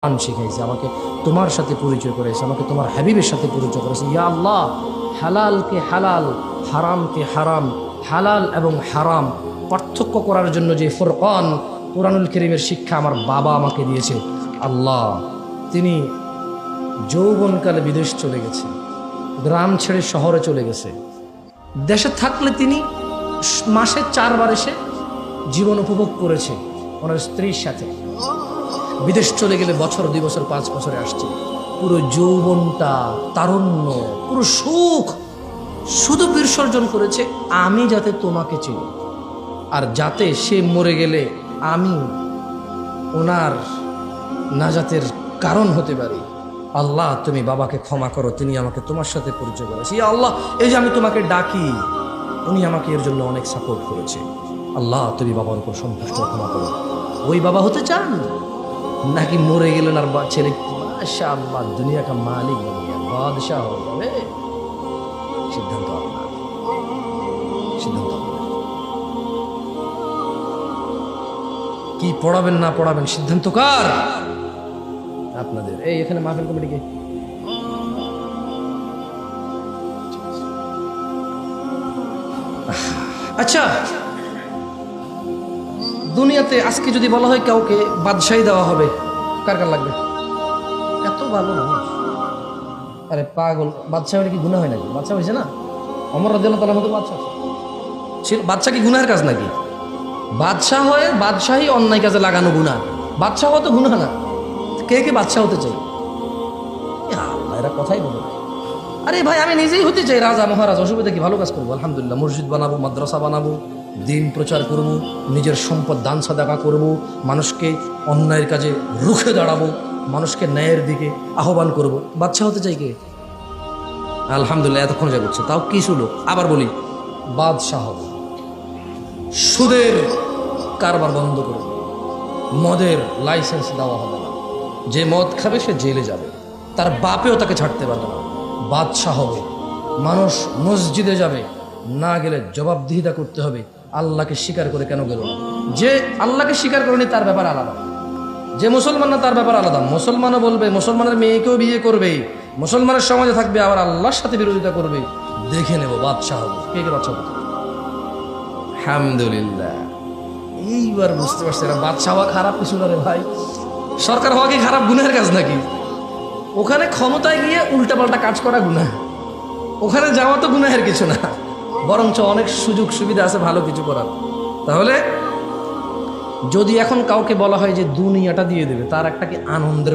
শিখাইছে, আমাকে তোমার সাথে পরিচয় করেছে, আমাকে তোমার হাবিবের সাথে পরিচয় করেছে। ইয়া আল্লাহ, হালালকে হালাল, হারামকে হারাম, হালাল এবং হারাম পার্থক্য করার জন্য যে ফুরকান কুরআনুল কারীমের শিক্ষা আমার বাবা আমাকে দিয়েছে। আল্লাহ, তিনি যৌবনকালে বিদেশ চলে গেছে, গ্রাম ছেড়ে শহরে চলে গেছে। দেশে থাকলে তিনি মাসে 4 বার এসে জীবন উপভোগ করেছে ওনার স্ত্রীর সাথে। বিদেশ চলে গেলে বছর 2 বছর 5 বছরে আসছে। পুরো যৌবনটা, তারুণ্য, পুরো সুখ শুধু বিসর্জন করেছে আমি যাতে তোমাকে চিনি, আর যাতে সে মরে গেলে আমি ওনার নাজাতের কারণ হতে পারি। আল্লাহ, তুমি বাবাকে ক্ষমা করো, তিনি আমাকে তোমার সাথে পরিচয় করেছে। ইয়া আল্লাহ, এই যে আমি তোমাকে ডাকি, উনি আমাকে এর জন্য অনেক সাপোর্ট করেছে। আল্লাহ, তুমি বাবার উপর সন্তুষ্ট, ক্ষমা করো। ওই বাবা হতে চান নাকি মরে গেলেন আর ছেলে মাশাআল্লাহ দুনিয়া কা মালিক বন গয়া, বাদশাহ হয়ে যাবে? সিদ্ধান্ত আপনার, সিদ্ধান্ত আপনার। কি পড়াবেন না পড়াবেন সিদ্ধান্ত কার? আপনাদের। এই এখানে মাহফিল কমিটিকে আচ্ছা, দুনিয়াতে আজকে যদি বলা হয় কাউকে বাদশাহী দেওয়া হবে, কার কার লাগবে? এত ভালো মানুষ, আরে পাগল, বাদশাহ হলে কি গুনাহ হয় নাকি? বাদশাহ হয়েছে না, ওমর রাদিয়াল্লাহু তাআলার মতো বাদশাহ ছিল। বাদশাহ কি গুনাহের কাজ নাকি? বাদশাহ হয়ে বাদশাহী অন্যায় কাজে লাগানো গুনাহ, বাদশাহ হতো গুনাহ না। কে কে বাদশাহ হতে চাই? আল্লাহ, এরা কথাই বলে। আরে ভাই, আমি নিজেই হতে চাই রাজা মহারাজ, অসুবিধা কি? ভালো কাজ করবো, আলহামদুলিল্লাহ। মসজিদ বানাবো, মাদ্রাসা বানাবো, দিন প্রচার করবো, নিজের সম্পদ দান সাদাকা করবো, মানুষকে অন্যায়ের কাজে রুখে দাঁড়াবো, মানুষকে ন্যায়ের দিকে আহ্বান করব। বাদশাহ হতে চাই কে? আলহামদুলিল্লাহ, এতক্ষণ যা করছে তাও কি ছিল। আবার বলি, বাদশাহ হবে, সুদের কারবার বন্ধ করবে, মদের লাইসেন্স দেওয়া হবে না, যে মদ খাবে সে জেলে যাবে, তার বাপেও তাকে ছাড়তে পারবে না। বাদশাহ হবে, মানুষ মসজিদে যাবে, না গেলে জবাবদিহিতা করতে হবে। আল্লাহকে স্বীকার করে কেন গেল না? যে আল্লাহকে স্বীকার করেনি তার ব্যাপার আলাদা, যে মুসলমান না তার ব্যাপার আলাদা। মুসলমানও বলবে, মুসলমানের মেয়েকেও বিয়ে করবে, মুসলমানের সমাজে থাকবে, আবার আল্লাহর সাথে বিরোধিতা করবে। দেখে নেব বাদশাহ হবে। কে কে বাদশাহ হবে? আলহামদুলিল্লাহ, এইবার বুঝতে পারছি না বাদশাহ হওয়া খারাপ কিছু না রে ভাই। সরকার হওয়া কি খারাপ, গুনাহের কাজ নাকি? ওখানে ক্ষমতায় গিয়ে উল্টাপাল্টা কাজ করা গুনাহ, ওখানে যাওয়া তো গুনাহের কিছু না, বরঞ্চ অনেক সুযোগ সুবিধা আছে ভালো কিছু করার। তাহলে যদি এখন কাউকে বলা হয় যে দুনিয়াটা দিয়ে দেবে, তার একটা কি আনন্দের